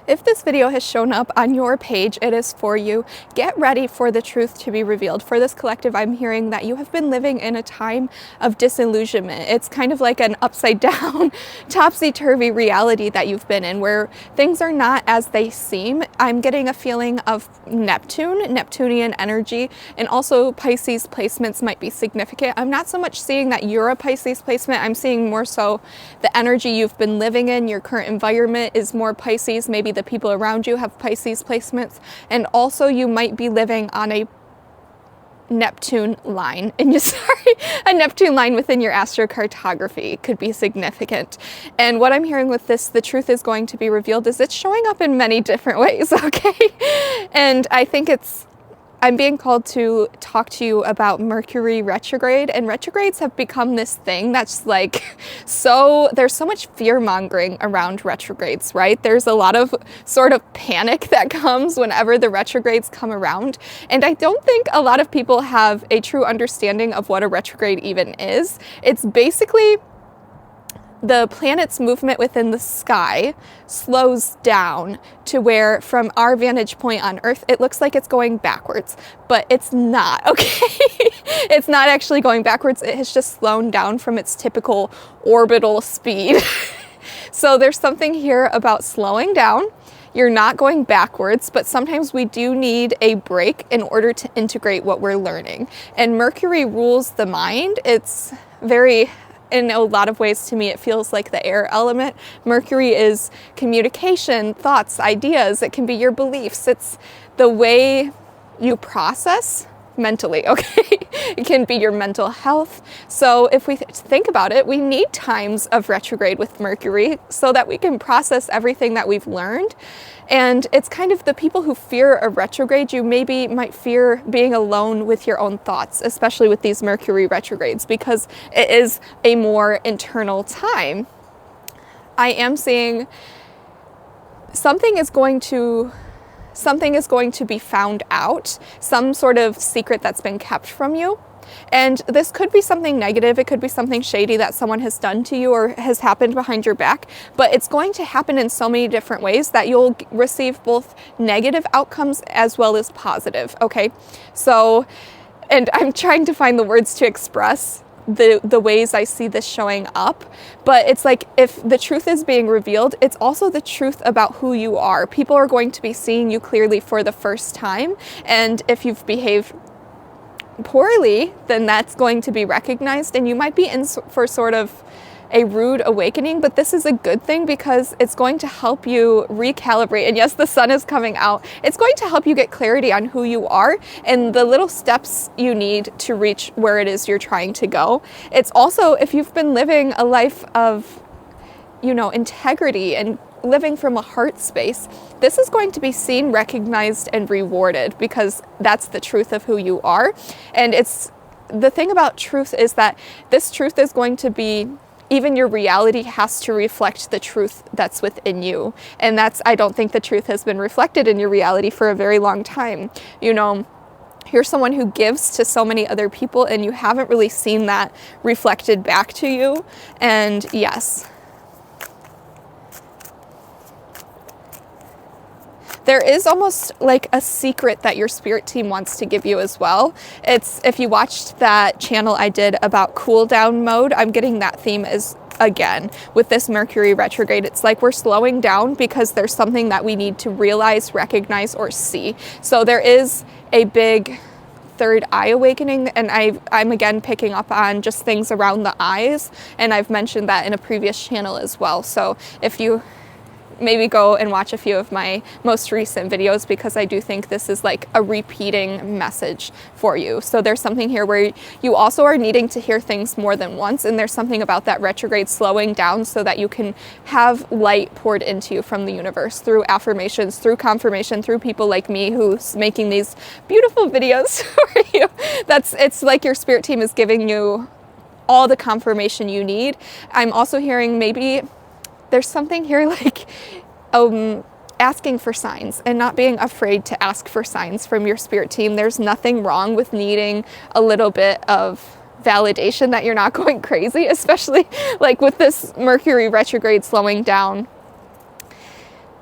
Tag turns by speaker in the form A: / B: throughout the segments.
A: If this video has shown up on your page, it is for you. Get ready for the truth to be revealed. For this collective, I'm hearing that you have been living in a time of disillusionment. It's kind of like an upside down, topsy-turvy reality that you've been in, where things are not as they seem. I'm getting a feeling of Neptunian energy, and also Pisces placements might be significant. I'm not so much seeing that you're a Pisces placement. I'm seeing more so the energy you've been living in. Your current environment is more Pisces. Maybe the people around you have Pisces placements, and also you might be living on a Neptune line, and a Neptune line within your astrocartography could be significant. And what I'm hearing with this, the truth is going to be revealed, is it's showing up in many different ways, okay? And I think I'm being called to talk to you about Mercury retrograde, and retrogrades have become this thing that's like, there's so much fear-mongering around retrogrades, right? There's a lot of sort of panic that comes whenever the retrogrades come around, and I don't think a lot of people have a true understanding of what a retrograde even is. It's basically the planet's movement within the sky slows down to where, from our vantage point on Earth, it looks like it's going backwards, but it's not, okay? It's not actually going backwards. It has just slowed down from its typical orbital speed. So there's something here about slowing down. You're not going backwards, but sometimes we do need a break in order to integrate what we're learning. And Mercury rules the mind. It's very, in a lot of ways, to me, it feels like the air element. Mercury is communication, thoughts, ideas. It can be your beliefs. It's the way you process mentally, okay? It can be your mental health. So if we think about it, we need times of retrograde with Mercury so that we can process everything that we've learned. And it's kind of the people who fear a retrograde, you maybe might fear being alone with your own thoughts, especially with these Mercury retrogrades, because it is a more internal time. I am seeing something is going to be found out, some sort of secret that's been kept from you. And this could be something negative. It could be something shady that someone has done to you or has happened behind your back, but it's going to happen in so many different ways that you'll receive both negative outcomes as well as positive, okay? So, and I'm trying to find the words to express the ways I see this showing up, but it's like, if the truth is being revealed, it's also the truth about who you are. People are going to be seeing you clearly for the first time, and if you've behaved poorly, then that's going to be recognized, and you might be in for sort of a rude awakening, but this is a good thing because it's going to help you recalibrate. And yes, the sun is coming out. It's going to help you get clarity on who you are and the little steps you need to reach where it is you're trying to go. It's also, if you've been living a life of, integrity and living from a heart space, this is going to be seen, recognized, and rewarded, because that's the truth of who you are. And it's the thing about truth is that this truth is going to be, even your reality has to reflect the truth that's within you. And I don't think the truth has been reflected in your reality for a very long time. You're someone who gives to so many other people, and you haven't really seen that reflected back to you. And yes, there is almost like a secret that your spirit team wants to give you as well. If you watched that channel I did about cool down mode, I'm getting that theme again with this Mercury retrograde. It's like we're slowing down because there's something that we need to realize, recognize, or see. So there is a big third eye awakening, and I'm again picking up on just things around the eyes, and I've mentioned that in a previous channel as well. So if you maybe go and watch a few of my most recent videos, because I do think this is like a repeating message for you. So there's something here where you also are needing to hear things more than once, and there's something about that retrograde slowing down so that you can have light poured into you from the universe through affirmations, through confirmation, through people like me who's making these beautiful videos for you. It's like your spirit team is giving you all the confirmation you need. I'm also hearing maybe there's something here like asking for signs and not being afraid to ask for signs from your spirit team. There's nothing wrong with needing a little bit of validation that you're not going crazy, especially like with this Mercury retrograde slowing down.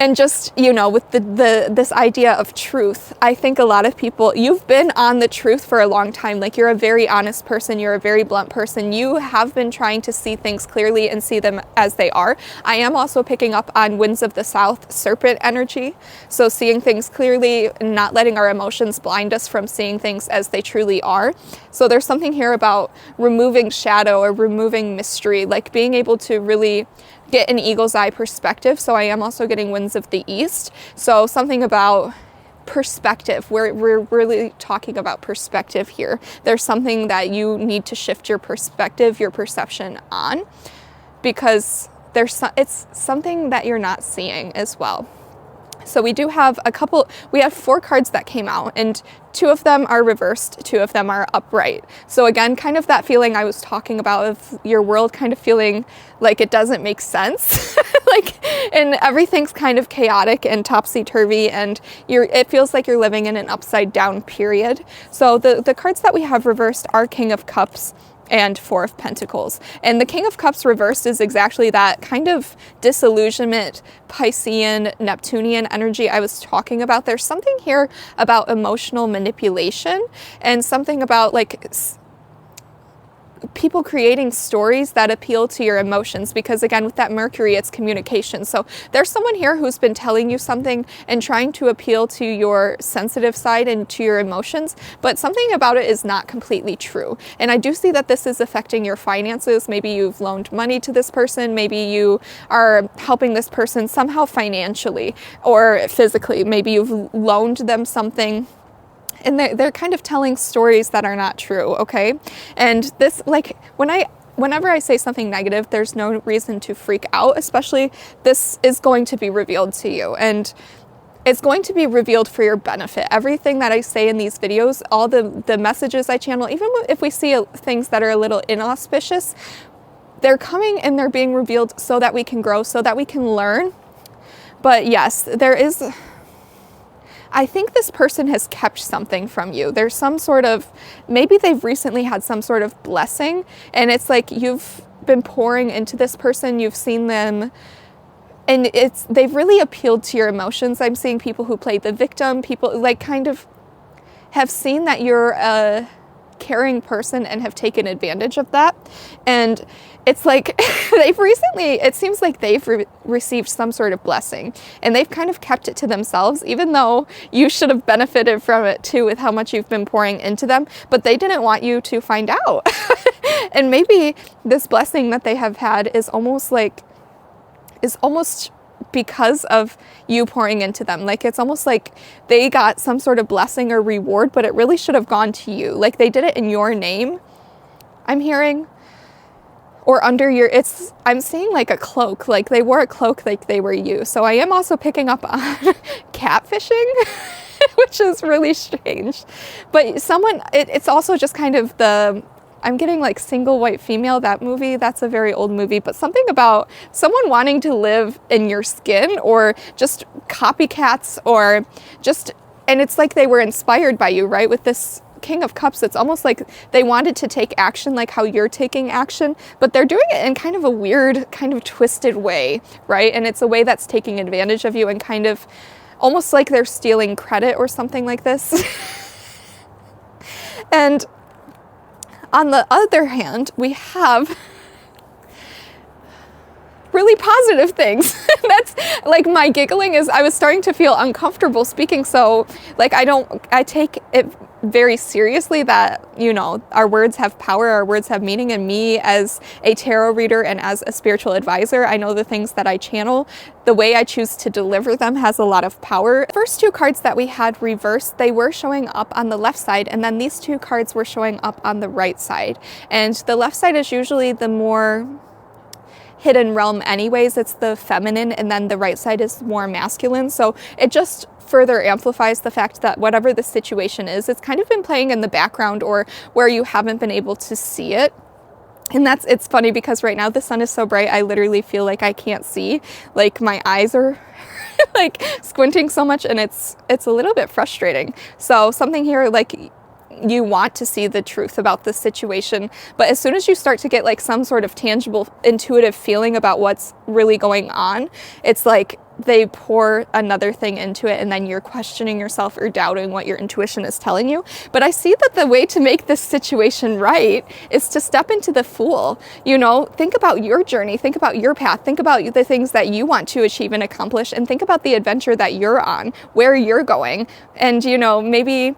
A: And just, you know, with this idea of truth, I think a lot of people, you've been on the truth for a long time. Like, you're a very honest person. You're a very blunt person. You have been trying to see things clearly and see them as they are. I am also picking up on winds of the south, serpent energy. So seeing things clearly, not letting our emotions blind us from seeing things as they truly are. So there's something here about removing shadow or removing mystery, like being able to really get an eagle's eye perspective. So I am also getting winds of the east. So something about perspective. We're really talking about perspective here. There's something that you need to shift your perspective, your perception on, because it's something that you're not seeing as well. So we do have we have 4 cards that came out, and 2 of them are reversed, 2 of them are upright. So again, kind of that feeling I was talking about of your world kind of feeling like it doesn't make sense. And everything's kind of chaotic and topsy-turvy, and it feels like you're living in an upside down period. So the cards that we have reversed are King of Cups and 4 of Pentacles. And the King of Cups reversed is exactly that kind of disillusionment, Piscean, Neptunian energy I was talking about. There's something here about emotional manipulation and something about like people creating stories that appeal to your emotions, because again, with that Mercury, it's communication. So there's someone here who's been telling you something and trying to appeal to your sensitive side and to your emotions, but something about it is not completely true. And I do see that this is affecting your finances. Maybe you've loaned money to this person. Maybe you are helping this person somehow financially or physically. Maybe you've loaned them something, and they're kind of telling stories that are not true, okay? And this, like, whenever I say something negative, there's no reason to freak out, especially this is going to be revealed to you. And it's going to be revealed for your benefit. Everything that I say in these videos, all the messages I channel, even if we see things that are a little inauspicious, they're coming and they're being revealed so that we can grow, so that we can learn. But yes, I think this person has kept something from you. There's some sort of, maybe they've recently had some sort of blessing, and it's like you've been pouring into this person, you've seen them, and they've really appealed to your emotions. I'm seeing people who play the victim, people like kind of have seen that you're a caring person and have taken advantage of that. And it's like it seems like they've received some sort of blessing, and they've kind of kept it to themselves, even though you should have benefited from it too with how much you've been pouring into them, but they didn't want you to find out. And maybe this blessing that they have had is almost because of you pouring into them. Like, it's almost like they got some sort of blessing or reward, but it really should have gone to you. Like, they did it in your name, I'm hearing, or under I'm seeing like a cloak, like they wore a cloak like they were you. So I am also picking up on catfishing, which is really strange. But it's also just kind of I'm getting like Single White Female, that movie. That's a very old movie, but something about someone wanting to live in your skin, or just copycats, or just, and it's like they were inspired by you, right? With this King of Cups, it's almost like they wanted to take action like how you're taking action, but they're doing it in kind of a weird, kind of twisted way, right? And it's a way that's taking advantage of you, and kind of almost like they're stealing credit or something like this. And on the other hand, we have really positive things. That's like, my giggling is, I was starting to feel uncomfortable speaking. So like, I take it very seriously that, you know, our words have power, our words have meaning, and me as a tarot reader and as a spiritual advisor, I know the things that I channel, the way I choose to deliver them has a lot of power. The first 2 cards that we had reversed, they were showing up on the left side, and then these 2 cards were showing up on the right side. And the left side is usually the more hidden realm anyways, it's the feminine, and then the right side is more masculine. So it just further amplifies the fact that whatever the situation is, it's kind of been playing in the background, or where you haven't been able to see it. And it's funny because right now the sun is so bright, I literally feel like I can't see. Like, my eyes are like squinting so much, and it's a little bit frustrating. So something here, like, you want to see the truth about this situation, but as soon as you start to get like some sort of tangible, intuitive feeling about what's really going on, it's like they pour another thing into it, and then you're questioning yourself or doubting what your intuition is telling you. But I see that the way to make this situation right is to step into the Fool. You know, think about your journey, think about your path, think about the things that you want to achieve and accomplish, and think about the adventure that you're on, where you're going. And, you know, maybe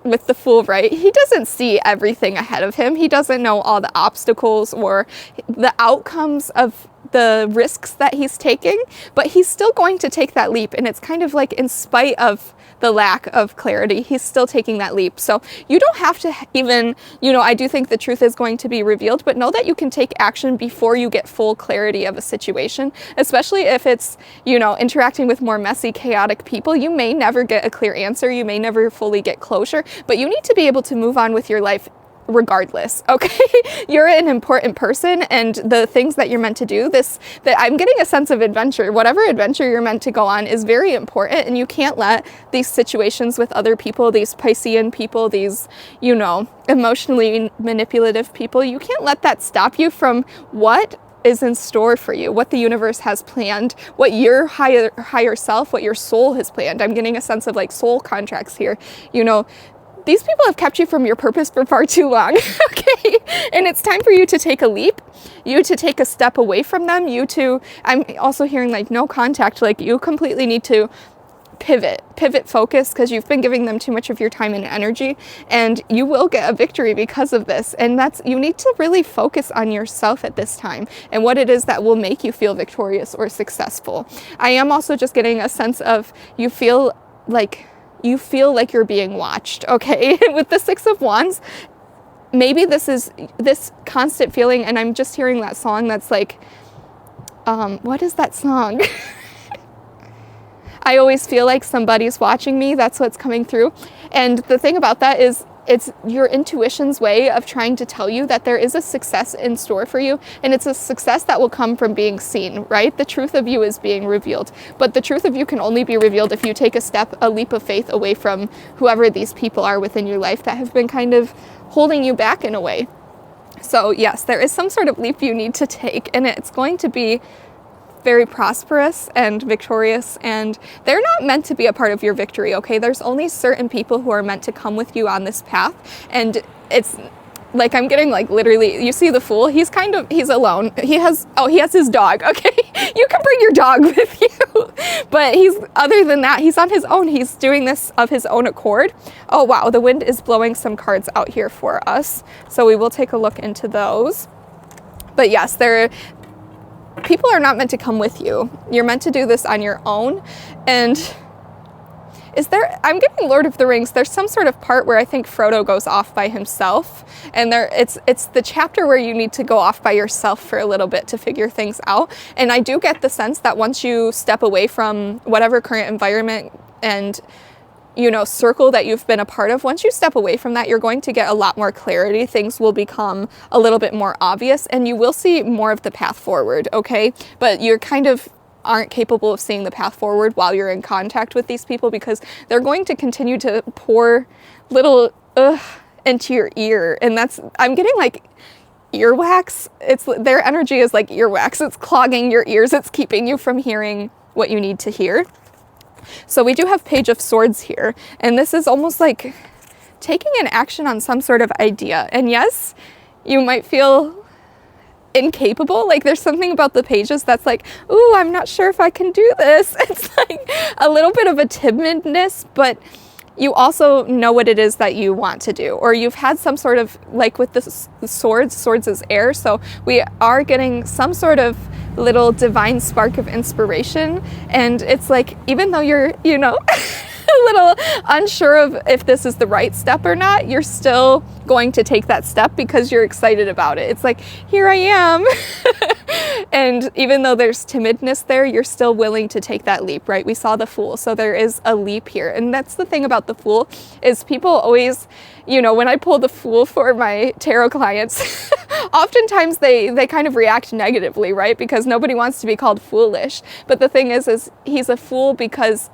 A: with the Fool, right? He doesn't see everything ahead of him. He doesn't know all the obstacles or the outcomes of the risks that he's taking, but he's still going to take that leap. And it's kind of like, in spite of the lack of clarity, he's still taking that leap. So you don't have to even, you know, I do think the truth is going to be revealed, but know that you can take action before you get full clarity of a situation, especially if it's, you know, interacting with more messy, chaotic people. You may never get a clear answer. You may never fully get closure, but you need to be able to move on with your life regardless. Okay. You're an important person, and the things that you're meant to do, that I'm getting a sense of adventure, whatever adventure you're meant to go on is very important. And you can't let these situations with other people, these Piscean people, these, you know, emotionally manipulative people, you can't let that stop you from what is in store for you, what the universe has planned, what your higher self, what your soul has planned. I'm getting a sense of like soul contracts here. You know, these people have kept you from your purpose for far too long, okay? And it's time for you to take a leap, you to take a step away from them, I'm also hearing like no contact, like you completely need to pivot focus, because you've been giving them too much of your time and energy, and you will get a victory because of this. And you need to really focus on yourself at this time and what it is that will make you feel victorious or successful. I am also just getting a sense of you feel like you're being watched, okay? With the Six of Wands, maybe this is this constant feeling, and I'm just hearing that song that's like, what is that song? I always feel like somebody's watching me. That's what's coming through. And the thing about that is, it's your intuition's way of trying to tell you that there is a success in store for you, and it's a success that will come from being seen, right? The truth of you is being revealed, but the truth of you can only be revealed if you take a leap of faith away from whoever these people are within your life that have been kind of holding you back in a way. So yes, there is some sort of leap you need to take, and it's going to be very prosperous and victorious, and they're not meant to be a part of your victory, okay? There's only certain people who are meant to come with you on this path, and it's like, I'm getting like literally, you see the Fool, he's alone. He has his dog, okay? You can bring your dog with you, but other than that, he's on his own. He's doing this of his own accord. Oh wow, the wind is blowing some cards out here for us, so we will take a look into those. But yes, people are not meant to come with you. You're meant to do this on your own. And I'm getting Lord of the Rings, there's some sort of part where I think Frodo goes off by himself, and it's the chapter where you need to go off by yourself for a little bit to figure things out. And I do get the sense that once you step away from whatever current environment and, you know, circle that you've been a part of, once you step away from that, you're going to get a lot more clarity. Things will become a little bit more obvious, and you will see more of the path forward, okay? But you're kind of aren't capable of seeing the path forward while you're in contact with these people, because they're going to continue to pour little into your ear. And I'm getting like earwax. Their energy is like earwax. It's clogging your ears. It's keeping you from hearing what you need to hear. So we do have Page of Swords here, and this is almost like taking an action on some sort of idea. And yes, you might feel incapable. Like there's something about the pages that's like, ooh, I'm not sure if I can do this. It's like a little bit of a timidness, but you also know what it is that you want to do, or you've had some sort of, like with the swords is air, so we are getting some sort of little divine spark of inspiration. And it's like, even though you're, you know, a little unsure of if this is the right step or not, you're still going to take that step because you're excited about it. It's like, here I am. And even though there's timidness there, you're still willing to take that leap, right? We saw the Fool, so there is a leap here. And that's the thing about the Fool, is people always, you know, when I pull the Fool for my tarot clients, oftentimes they kind of react negatively, right? Because nobody wants to be called foolish. But the thing is he's a fool because,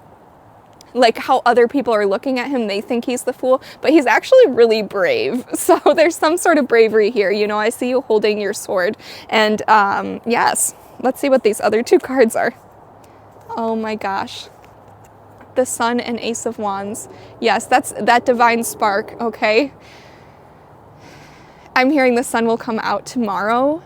A: like, how other people are looking at him, they think he's the fool, but he's actually really brave. So there's some sort of bravery here. You know, I see you holding your sword. And yes, let's see what these other two cards are. Oh my gosh. The Sun and Ace of Wands. Yes, that's that divine spark, okay? I'm hearing the sun will come out tomorrow.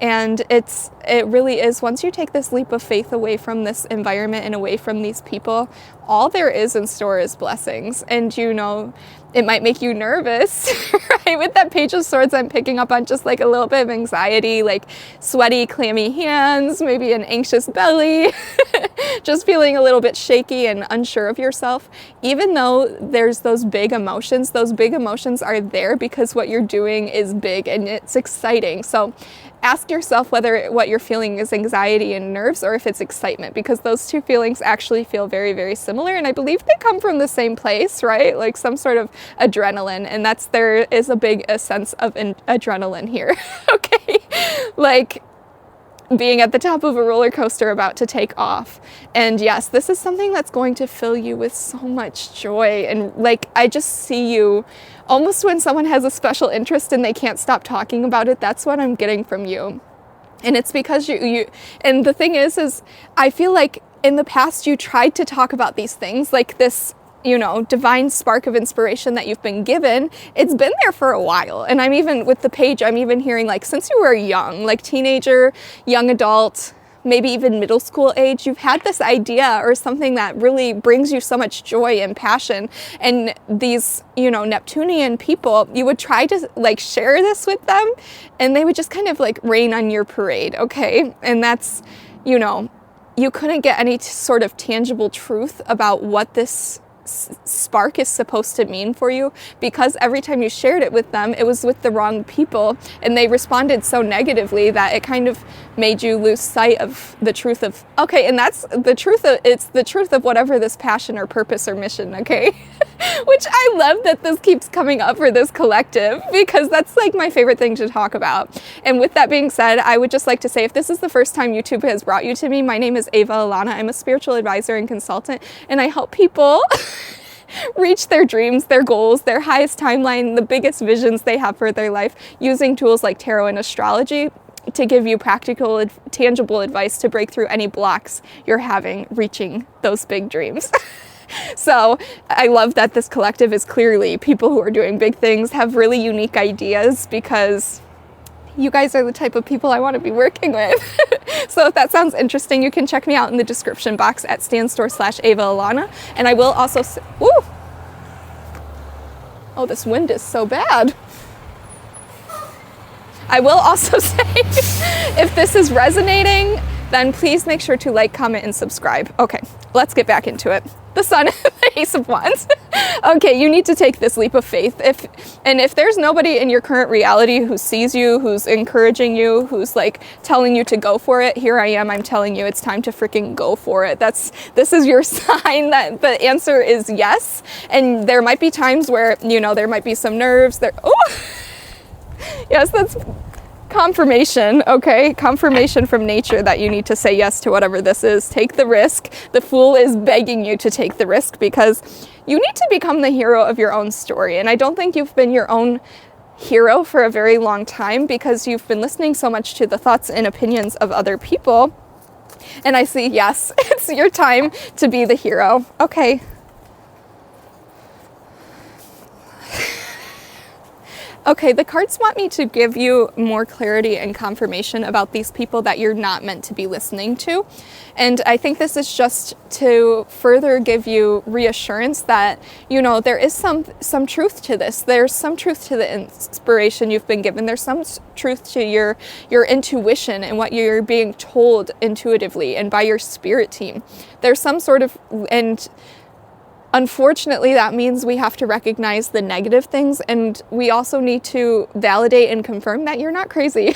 A: And it really is, once you take this leap of faith away from this environment and away from these people, all there is in store is blessings. And you know, it might make you nervous, right? With that Page of Swords, I'm picking up on just like a little bit of anxiety, like sweaty, clammy hands, maybe an anxious belly, just feeling a little bit shaky and unsure of yourself. Even though there's those big emotions are there because what you're doing is big and it's exciting. So ask yourself whether what you're feeling is anxiety and nerves or if it's excitement, because those two feelings actually feel very, very similar. And I believe they come from the same place, right? Like some sort of adrenaline. And there is a big sense of adrenaline here, okay? Like being at the top of a roller coaster about to take off. And yes, this is something that's going to fill you with so much joy. And like, I just see you almost when someone has a special interest and they can't stop talking about it. That's what I'm getting from you. And it's because you and the thing is I feel like in the past you tried to talk about these things, like this, you know, divine spark of inspiration that you've been given. It's been there for a while. And I'm even with the page, I'm even hearing like since you were young, like teenager, young adult, maybe even middle school age, you've had this idea or something that really brings you so much joy and passion. And these, you know, Neptunian people, you would try to like share this with them and they would just kind of like rain on your parade, okay? And that's, you know, you couldn't get any sort of tangible truth about what this spark is supposed to mean for you, because every time you shared it with them, it was with the wrong people and they responded so negatively that it kind of made you lose sight of the truth of, okay, and that's the truth of, it's the truth of whatever this passion or purpose or mission, okay? Which I love that this keeps coming up for this collective, because that's like my favorite thing to talk about. And with that being said, I would just like to say, if this is the first time YouTube has brought you to me, my name is Ava Alana. I'm a spiritual advisor and consultant, and I help people reach their dreams, their goals, their highest timeline, the biggest visions they have for their life, using tools like tarot and astrology to give you practical, tangible advice to break through any blocks you're having reaching those big dreams. So I love that this collective is clearly people who are doing big things, have really unique ideas, because you guys are the type of people I want to be working with. So if that sounds interesting, you can check me out in the description box at stanstore/Ava Alana. And I will also woo! Oh, this wind is so bad. I will also say, if this is resonating, then please make sure to like, comment, and subscribe. Okay, let's get back into it. The Sun, the Ace of Wands. Okay, you need to take this leap of faith. If there's nobody in your current reality who sees you, who's encouraging you, who's like telling you to go for it, here I am, I'm telling you it's time to freaking go for it. This is your sign that the answer is yes. And there might be times where, you know, there might be some nerves there. Oh, yes, that's confirmation, okay? Confirmation from nature that you need to say yes to whatever this is. Take the risk. The Fool is begging you to take the risk, because you need to become the hero of your own story. And I don't think you've been your own hero for a very long time, because you've been listening so much to the thoughts and opinions of other people. And I see, yes, it's your time to be the hero. Okay. Okay, the cards want me to give you more clarity and confirmation about these people that you're not meant to be listening to. And I think this is just to further give you reassurance that, you know, there is some truth to this. There's some truth to the inspiration you've been given. There's some truth to your intuition and what you're being told intuitively and by your spirit team. There's some sort of, and unfortunately, that means we have to recognize the negative things, and we also need to validate and confirm that you're not crazy.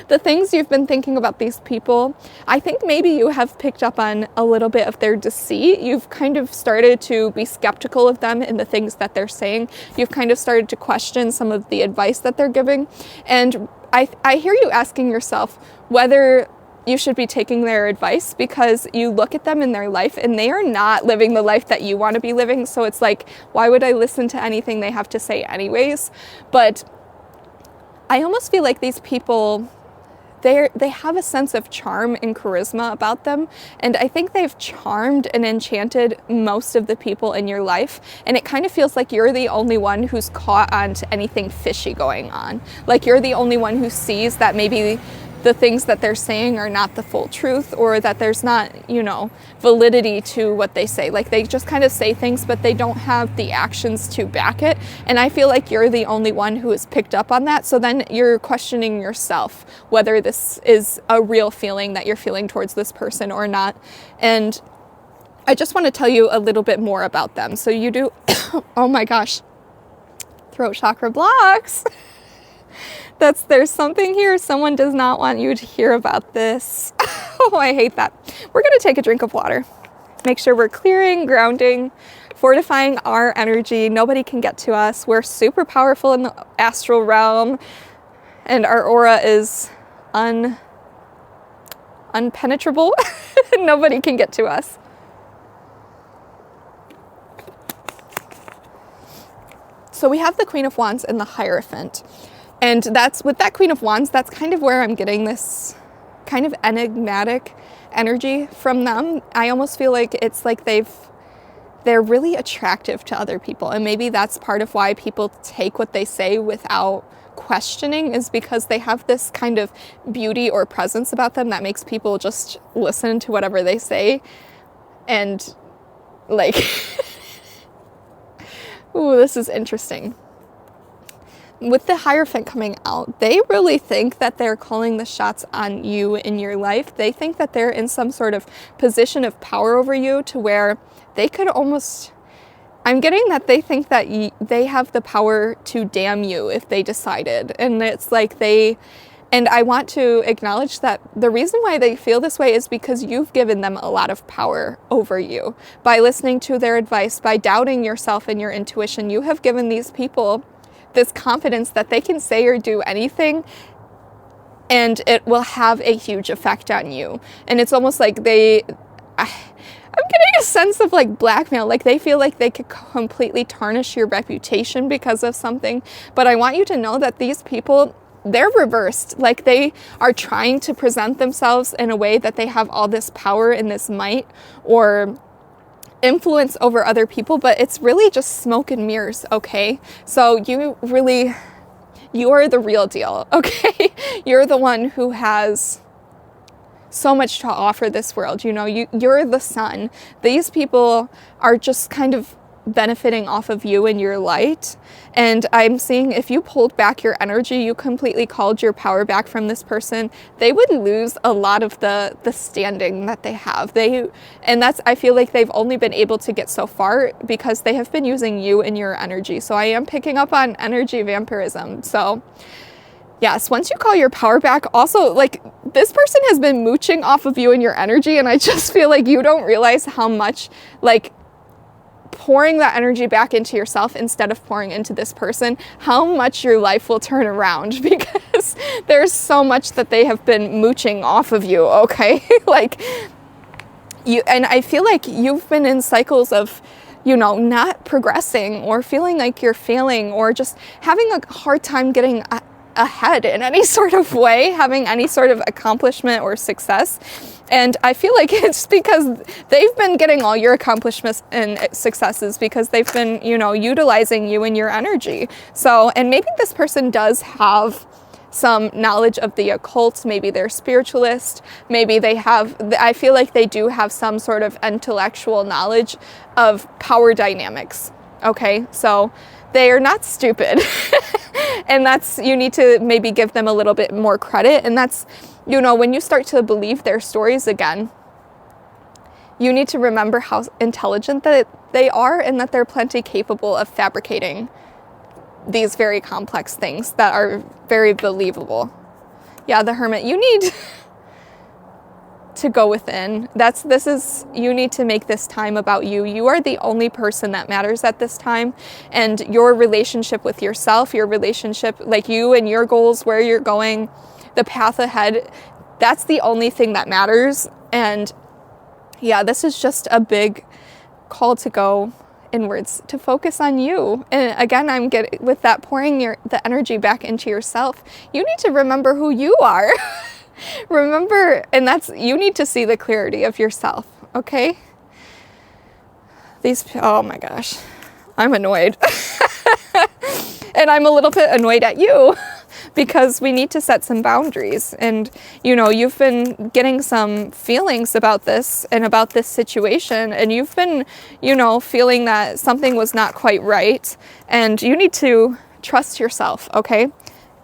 A: The things you've been thinking about these people, I think maybe you have picked up on a little bit of their deceit. You've kind of started to be skeptical of them and the things that they're saying. You've kind of started to question some of the advice that they're giving. And I hear you asking yourself whether you should be taking their advice, because you look at them in their life and they are not living the life that you want to be living. So it's like, why would I listen to anything they have to say anyways? But I almost feel like these people, they have a sense of charm and charisma about them, and I think they've charmed and enchanted most of the people in your life, and it kind of feels like you're the only one who's caught on to anything fishy going on. Like you're the only one who sees that maybe the things that they're saying are not the full truth, or that there's not, validity to what they say. Like they just kind of say things, but they don't have the actions to back it. And I feel like you're the only one who has picked up on that. So then you're questioning yourself whether this is a real feeling that you're feeling towards this person or not. And I just want to tell you a little bit more about them. So you do, oh my gosh, throat chakra blocks. There's something here. Someone does not want you to hear about this. Oh, I hate that. We're going to take a drink of water. Make sure we're clearing, grounding, fortifying our energy. Nobody can get to us. We're super powerful in the astral realm, and our aura is unpenetrable. Nobody can get to us. So we have the Queen of Wands and the Hierophant. And that's with that Queen of Wands, that's kind of where I'm getting this kind of enigmatic energy from them. I almost feel like it's like they're really attractive to other people. And maybe that's part of why people take what they say without questioning, is because they have this kind of beauty or presence about them that makes people just listen to whatever they say. And like, ooh, this is interesting. With the Hierophant coming out, they really think that they're calling the shots on you in your life. They think that they're in some sort of position of power over you, to where they could almost, I'm getting that they think that they have the power to damn you if they decided. And it's like and I want to acknowledge that the reason why they feel this way is because you've given them a lot of power over you. By listening to their advice, by doubting yourself and your intuition, you have given these people this confidence that they can say or do anything and it will have a huge effect on you. And it's almost like I'm getting a sense of like blackmail, like they feel like they could completely tarnish your reputation because of something. But I want you to know that these people, they're reversed. Like they are trying to present themselves in a way that they have all this power and this might or influence over other people, but it's really just smoke and mirrors, okay? So you are the real deal, okay? You're the one who has so much to offer this world. You're the sun. These people are just kind of benefiting off of you and your light. And I'm seeing if you pulled back your energy, you completely called your power back from this person, they would lose a lot of the standing that they have. I feel like they've only been able to get so far because they have been using you and your energy. So I am picking up on energy vampirism. So yes, once you call your power back, also like this person has been mooching off of you and your energy. And I just feel like you don't realize how much like pouring that energy back into yourself instead of pouring into this person, how much your life will turn around, because there's so much that they have been mooching off of you, okay? Like you, and I feel like you've been in cycles of, not progressing or feeling like you're failing or just having a hard time getting ahead in any sort of way, having any sort of accomplishment or success. And I feel like it's because they've been getting all your accomplishments and successes because they've been, utilizing you and your energy. So, and maybe this person does have some knowledge of the occult. Maybe they're spiritualist. Maybe I feel like they do have some sort of intellectual knowledge of power dynamics. Okay, so they are not stupid. And you need to maybe give them a little bit more credit. And that's, when you start to believe their stories again, you need to remember how intelligent that they are and that they're plenty capable of fabricating these very complex things that are very believable. Yeah, the Hermit, you need to go within. You need to make this time about you. You are the only person that matters at this time, and your relationship with yourself, your relationship, like you and your goals, where you're going, the path ahead, that's the only thing that matters. And yeah, this is just a big call to go inwards, to focus on you. And again, I'm getting with that pouring the energy back into yourself. You need to remember who you are. Remember, and you need to see the clarity of yourself, okay? Oh my gosh, I'm annoyed. And I'm a little bit annoyed at you because we need to set some boundaries. And, you've been getting some feelings about this and about this situation. And you've been, feeling that something was not quite right. And you need to trust yourself, okay?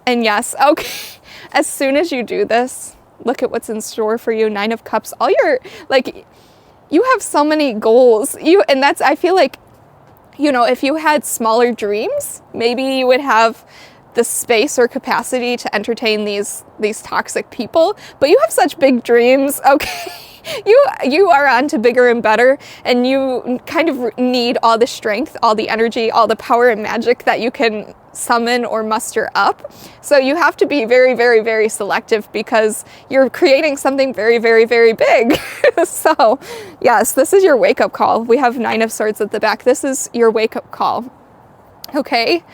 A: And yes, okay, as soon as you do this, look at what's in store for you. 9 of Cups, you have so many goals. I feel like, if you had smaller dreams, maybe you would have the space or capacity to entertain these toxic people, but you have such big dreams, okay? You are on to bigger and better, and you kind of need all the strength, all the energy, all the power and magic that you can summon or muster up. So you have to be very, very, very selective because you're creating something very, very, very big. So yes, this is your wake-up call. We have 9 of Swords at the back. This is your wake-up call, okay?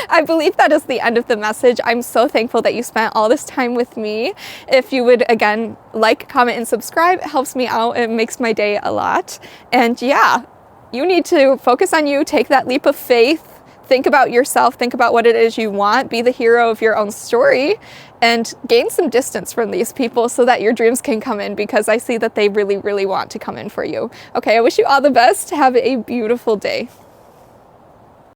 A: I believe that is the end of the message. I'm so thankful that you spent all this time with me. If you would, again, like, comment, and subscribe, it helps me out. It makes my day a lot. And yeah, you need to focus on you, take that leap of faith, think about yourself, think about what it is you want, be the hero of your own story, and gain some distance from these people so that your dreams can come in, because I see that they really, really want to come in for you. Okay, I wish you all the best. Have a beautiful day.